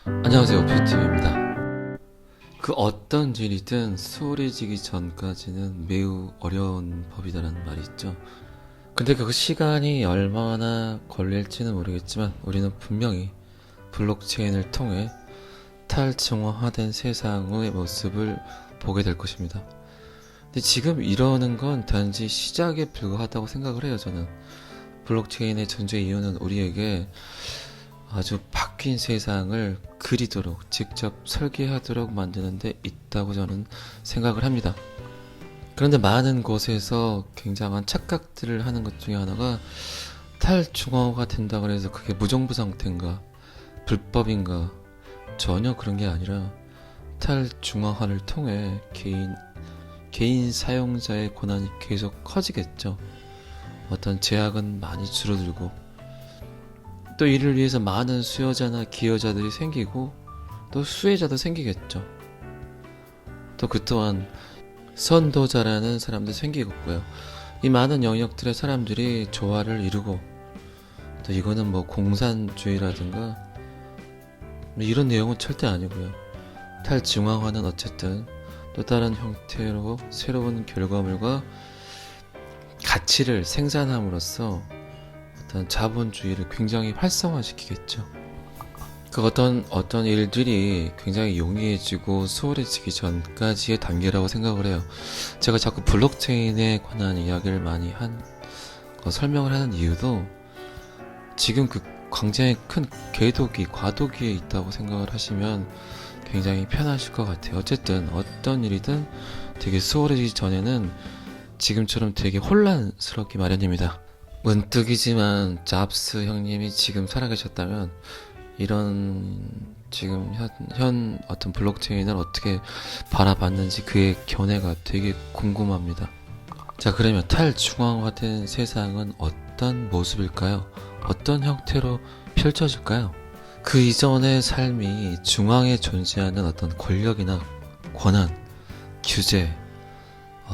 안녕하세요, 뷰티입니다. 그 어떤 일이든 소홀해지기 전까지는 매우 어려운 법이다라는 말이 있죠. 근데 그 시간이 얼마나 걸릴지는 모르겠지만 우리는 분명히 블록체인을 통해 탈중앙화된 세상의 모습을 보게 될 것입니다. 근데 지금 이러는 건 단지 시작에 불과하다고 생각을 해요, 저는. 블록체인의 존재 이유는 우리에게 아주 바뀐 세상을 그리도록 직접 설계하도록 만드는 데 있다고 저는 생각을 합니다. 그런데 많은 곳에서 굉장한 착각들을 하는 것 중에 하나가 탈중앙화가 된다고 해서 그게 무정부 상태인가 불법인가, 전혀 그런 게 아니라 탈중앙화를 통해 개인 사용자의 권한이 계속 커지겠죠. 어떤 제약은 많이 줄어들고, 또 이를 위해서 많은 수요자나 기여자들이 생기고, 또 수혜자도 생기겠죠. 또 그 또한 선도자라는 사람도 생기겠고요. 이 많은 영역들의 사람들이 조화를 이루고, 또 이거는 뭐 공산주의라든가 뭐 이런 내용은 절대 아니고요. 탈중앙화는 어쨌든 또 다른 형태로 새로운 결과물과 가치를 생산함으로써 어떤 자본주의를 굉장히 활성화시키겠죠. 그 어떤 일들이 굉장히 용이해지고 수월해지기 전까지의 단계라고 생각을 해요. 제가 자꾸 블록체인에 관한 이야기를 많이 설명을 하는 이유도 지금 그 굉장히 큰 과도기에 있다고 생각을 하시면 굉장히 편하실 것 같아요. 어쨌든 어떤 일이든 되게 수월해지기 전에는 지금처럼 되게 혼란스럽기 마련입니다. 문득이지만 잡스 형님이 지금 살아계셨다면 이런 지금 현 어떤 블록체인을 어떻게 바라봤는지 그의 견해가 되게 궁금합니다. 자, 그러면 탈중앙화된 세상은 어떤 모습일까요? 어떤 형태로 펼쳐질까요? 그 이전의 삶이 중앙에 존재하는 어떤 권력이나 권한, 규제,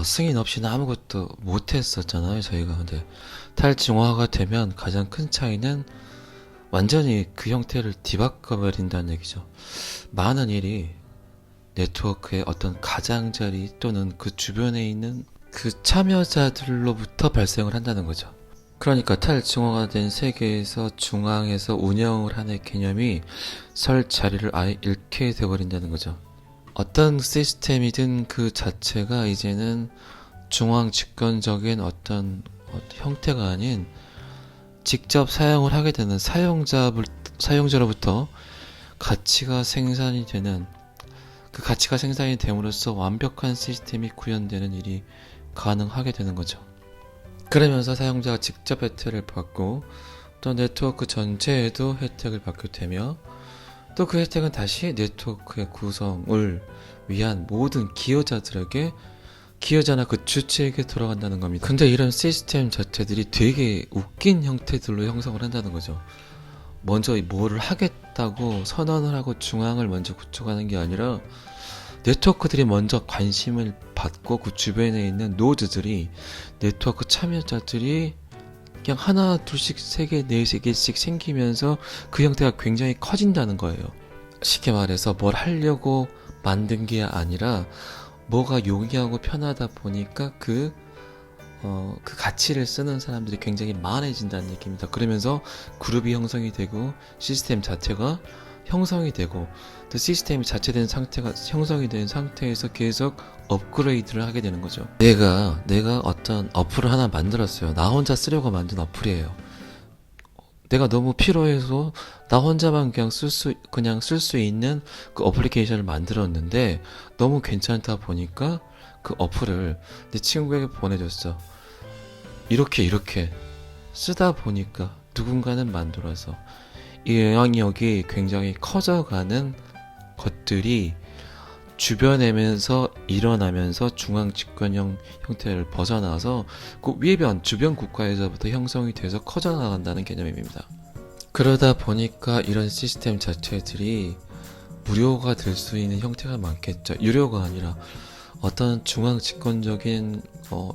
승인 없이는 아무것도 못했었잖아요, 저희가. 근데 탈중앙화가 되면 가장 큰 차이는 완전히 그 형태를 뒤바꿔버린다는 얘기죠. 많은 일이 네트워크의 어떤 가장자리 또는 그 주변에 있는 그 참여자들로부터 발생을 한다는 거죠. 그러니까 탈중앙화된 세계에서 중앙에서 운영을 하는 개념이 설 자리를 아예 잃게 되어버린다는 거죠. 어떤 시스템이든 그 자체가 이제는 중앙 집권적인 어떤 형태가 아닌 직접 사용을 하게 되는 사용자로부터 가치가 생산이 되는, 그 가치가 생산이 됨으로써 완벽한 시스템이 구현되는 일이 가능하게 되는 거죠. 그러면서 사용자가 직접 혜택을 받고 또 네트워크 전체에도 혜택을 받게 되며, 또 그 혜택은 다시 네트워크의 구성을 위한 모든 기여자나 그 주체에게 돌아간다는 겁니다. 근데 이런 시스템 자체들이 되게 웃긴 형태들로 형성을 한다는 거죠. 먼저 뭐를 하겠다고 선언을 하고 중앙을 먼저 구축하는 게 아니라 네트워크들이 먼저 관심을 받고 그 주변에 있는 노드들이, 네트워크 참여자들이 그냥 하나 둘씩 세 개 네 개씩 생기면서 그 형태가 굉장히 커진다는 거예요. 쉽게 말해서 뭘 하려고 만든 게 아니라 뭐가 용이하고 편하다 보니까 그 가치를 쓰는 사람들이 굉장히 많아진다는 얘기입니다. 그러면서 그룹이 형성이 되고 시스템 자체가 형성이 되고, 또 시스템이 자체된 상태가 형성이 된 상태에서 계속 업그레이드를 하게 되는 거죠. 내가 어떤 어플을 하나 만들었어요. 나 혼자 쓰려고 만든 어플이에요. 내가 너무 필요해서 나 혼자만 그냥 쓸 수 있는 그 어플리케이션을 만들었는데 너무 괜찮다 보니까 그 어플을 내 친구에게 보내줬어. 이렇게 쓰다 보니까 누군가는 만들어서 이 영향력이 굉장히 커져가는 것들이 주변에면서 일어나면서 중앙 집권형 형태를 벗어나서 그 주변 국가에서부터 형성이 돼서 커져나간다는 개념입니다. 그러다 보니까 이런 시스템 자체들이 무료가 될 수 있는 형태가 많겠죠. 유료가 아니라 어떤 중앙 집권적인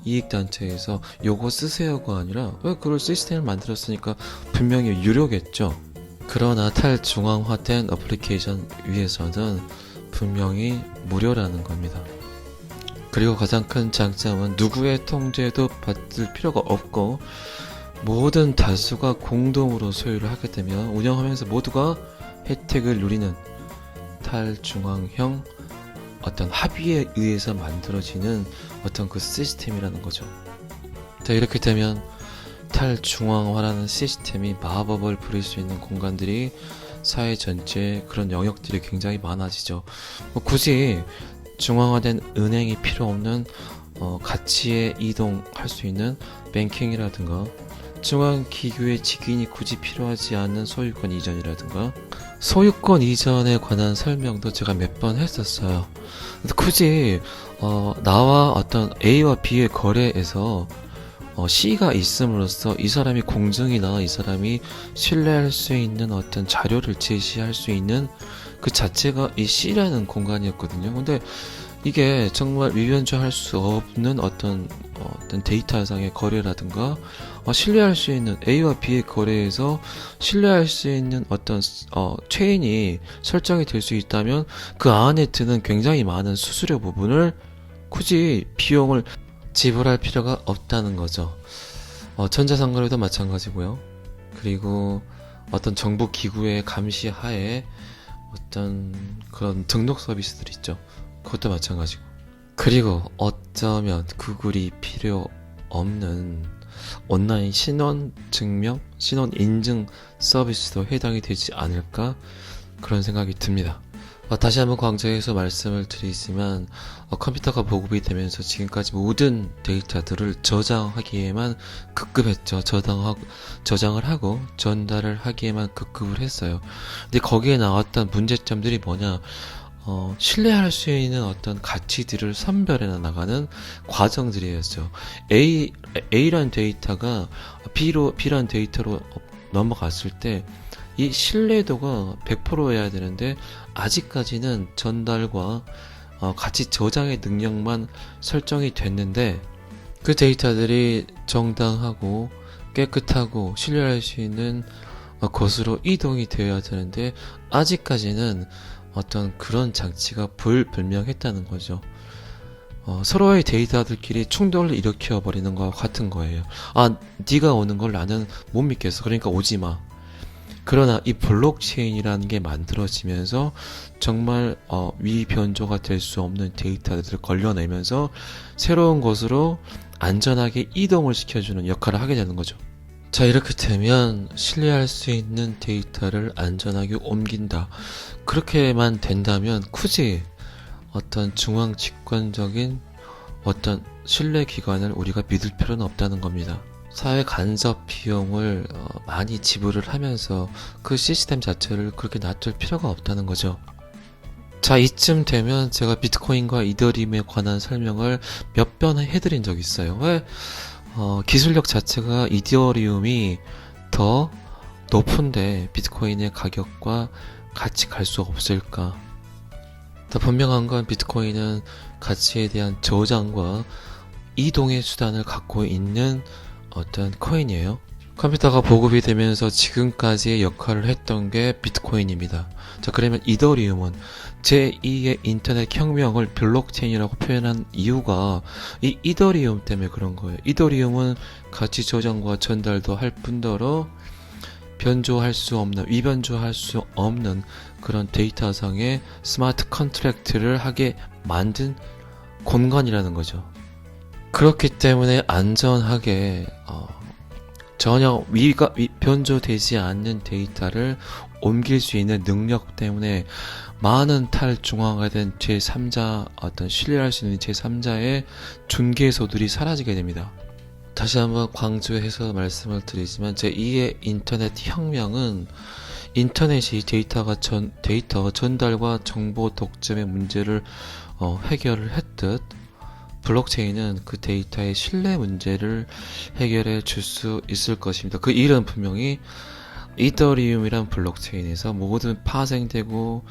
이익단체에서 요거 쓰세요가 아니라 왜 그걸 시스템을 만들었으니까 분명히 유료겠죠. 그러나 탈중앙화된 어플리케이션 위에서는 분명히 무료라는 겁니다. 그리고 가장 큰 장점은 누구의 통제도 받을 필요가 없고 모든 다수가 공동으로 소유를 하게 되면 운영하면서 모두가 혜택을 누리는 탈중앙형 어떤 합의에 의해서 만들어지는 어떤 그 시스템이라는 거죠. 자, 이렇게 되면 탈중앙화라는 시스템이 마법을 부릴 수 있는 공간들이 사회 전체에 그런 영역들이 굉장히 많아지죠. 굳이 중앙화된 은행이 필요 없는 가치에 이동할 수 있는 뱅킹이라든가 중앙기구의 직인이 굳이 필요하지 않는 소유권 이전이라든가 소유권 이전에 관한 설명도 제가 몇 번 했었어요. 근데 굳이 나와 어떤 A와 B의 거래에서 C가 있음으로써 이 사람이 공정이나 이 사람이 신뢰할 수 있는 어떤 자료를 제시할 수 있는 그 자체가 이 C라는 공간이었거든요. 근데 이게 정말 위변조할 수 없는 어떤 데이터상의 거래라든가 신뢰할 수 있는 A와 B의 거래에서 신뢰할 수 있는 어떤 체인이 설정이 될 수 있다면 그 안에 드는 굉장히 많은 수수료 부분을 굳이 비용을 지불할 필요가 없다는 거죠. 전자상거래도 마찬가지고요. 그리고 어떤 정부 기구의 감시 하에 어떤 그런 등록 서비스들 있죠. 그것도 마찬가지고. 그리고 어쩌면 구글이 필요 없는 온라인 신원 증명, 신원 인증 서비스도 해당이 되지 않을까 그런 생각이 듭니다. 다시 한번 강조해서 말씀을 드리지만 컴퓨터가 보급이 되면서 지금까지 모든 데이터들을 저장하기에만 급급했죠. 저장을 하고 전달을 하기에만 급급을 했어요. 근데 거기에 나왔던 문제점들이 뭐냐? 신뢰할 수 있는 어떤 가치들을 선별해 나가는 과정들이었죠. A란 데이터가 B란 데이터로 넘어갔을 때 이 신뢰도가 100%여야 되는데 아직까지는 전달과 가치 저장의 능력만 설정이 됐는데 그 데이터들이 정당하고 깨끗하고 신뢰할 수 있는 것으로 이동이 되어야 되는데 아직까지는 어떤 그런 장치가 불분명했다는 거죠. 서로의 데이터들끼리 충돌을 일으켜 버리는 것과 같은 거예요. 네가 오는 걸 나는 못 믿겠어. 그러니까 오지 마. 그러나 이 블록체인이라는 게 만들어지면서 정말 위변조가 될 수 없는 데이터들을 걸려내면서 새로운 곳으로 안전하게 이동을 시켜주는 역할을 하게 되는 거죠. 자, 이렇게 되면 신뢰할 수 있는 데이터를 안전하게 옮긴다. 그렇게만 된다면 굳이 어떤 중앙 집권적인 어떤 신뢰기관을 우리가 믿을 필요는 없다는 겁니다. 사회 간섭 비용을 많이 지불을 하면서 그 시스템 자체를 그렇게 놔둘 필요가 없다는 거죠. 자, 이쯤 되면 제가 비트코인과 이더리움에 관한 설명을 몇 번 해드린 적이 있어요. 왜 기술력 자체가 이더리움이 더 높은데 비트코인의 가격과 같이 갈 수 없을까? 더 분명한 건 비트코인은 가치에 대한 저장과 이동의 수단을 갖고 있는 어떤 코인이에요. 컴퓨터가 보급이 되면서 지금까지의 역할을 했던 게 비트코인입니다. 자, 그러면 이더리움은 제2의 인터넷 혁명을 블록체인이라고 표현한 이유가 이 이더리움 때문에 그런 거예요. 이더리움은 가치 저장과 전달도 할 뿐더러 변조할 수 없는, 위변조할 수 없는 그런 데이터상의 스마트 컨트랙트를 하게 만든 공간이라는 거죠. 그렇기 때문에 안전하게 전혀 변조되지 않는 데이터를 옮길 수 있는 능력 때문에 많은 탈중앙화된 제3자, 어떤 신뢰할 수 있는 제3자의 중개소들이 사라지게 됩니다. 다시 한번 강조해서 말씀을 드리지만 제2의 인터넷 혁명은 인터넷이 데이터 전달과 정보 독점의 문제를 해결을 했듯 블록체인은 그 데이터의 신뢰 문제를 해결해 줄 수 있을 것입니다. 그 일은 분명히 이더리움이란 블록체인에서 모든 파생되고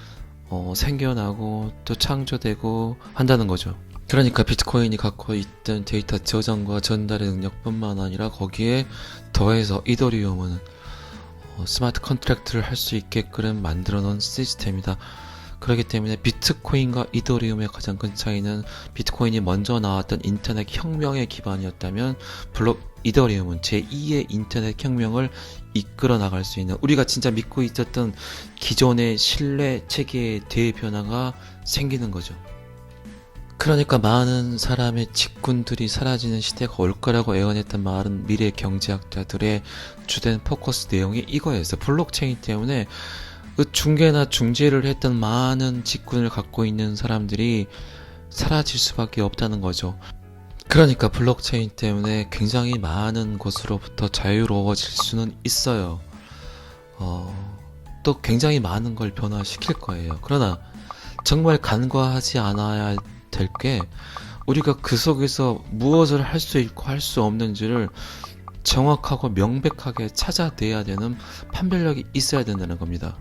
생겨나고 또 창조되고 한다는 거죠. 그러니까 비트코인이 갖고 있던 데이터 저장과 전달의 능력뿐만 아니라 거기에 더해서 이더리움은 스마트 컨트랙트를 할 수 있게끔 만들어 놓은 시스템이다. 그렇기 때문에 비트코인과 이더리움의 가장 큰 차이는 비트코인이 먼저 나왔던 인터넷 혁명의 기반이었다면 이더리움은 제2의 인터넷 혁명을 이끌어 나갈 수 있는, 우리가 진짜 믿고 있었던 기존의 신뢰 체계의 대변화가 생기는 거죠. 그러니까 많은 사람의 직군들이 사라지는 시대가 올 거라고 예언했던 많은 미래 경제학자들의 주된 포커스 내용이 이거였어요. 블록체인 때문에 그 중개나 중재를 했던 많은 직군을 갖고 있는 사람들이 사라질 수밖에 없다는 거죠. 그러니까 블록체인 때문에 굉장히 많은 것으로부터 자유로워질 수는 있어요. 또 굉장히 많은 걸 변화시킬 거예요. 그러나 정말 간과하지 않아야 될 게, 우리가 그 속에서 무엇을 할 수 있고 할 수 없는지를 정확하고 명백하게 찾아내야 되는 판별력이 있어야 된다는 겁니다.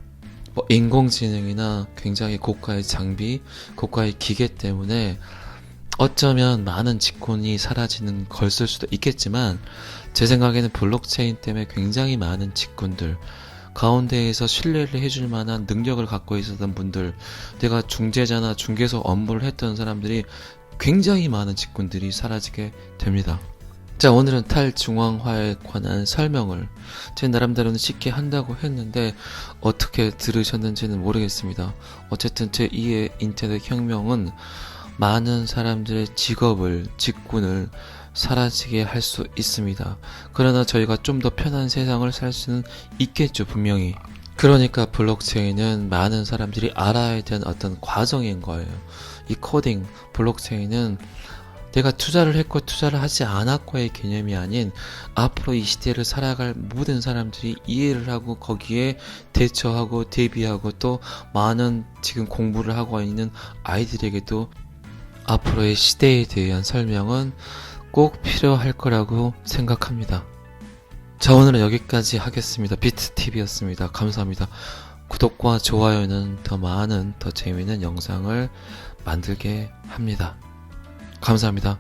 인공지능이나 굉장히 고가의 장비, 고가의 기계 때문에 어쩌면 많은 직군이 사라지는 걸쓸 수도 있겠지만, 제 생각에는 블록체인 때문에 굉장히 많은 직군들 가운데에서 신뢰를 해줄 만한 능력을 갖고 있었던 분들, 내가 중재자나 중개소 업무를 했던 사람들이 굉장히 많은 직군들이 사라지게 됩니다. 자, 오늘은 탈중앙화에 관한 설명을 제 나름대로는 쉽게 한다고 했는데 어떻게 들으셨는지는 모르겠습니다. 어쨌든 제2의 인터넷 혁명은 많은 사람들의 직군을 사라지게 할 수 있습니다. 그러나 저희가 좀 더 편한 세상을 살 수는 있겠죠, 분명히. 그러니까 블록체인은 많은 사람들이 알아야 되는 어떤 과정인 거예요. 이 코딩, 블록체인은 내가 투자를 했고 투자를 하지 않았고의 개념이 아닌, 앞으로 이 시대를 살아갈 모든 사람들이 이해를 하고 거기에 대처하고 대비하고, 또 많은 지금 공부를 하고 있는 아이들에게도 앞으로의 시대에 대한 설명은 꼭 필요할 거라고 생각합니다. 자, 오늘은 여기까지 하겠습니다. 비트TV였습니다. 감사합니다. 구독과 좋아요는 더 많은, 더 재미있는 영상을 만들게 합니다. 감사합니다.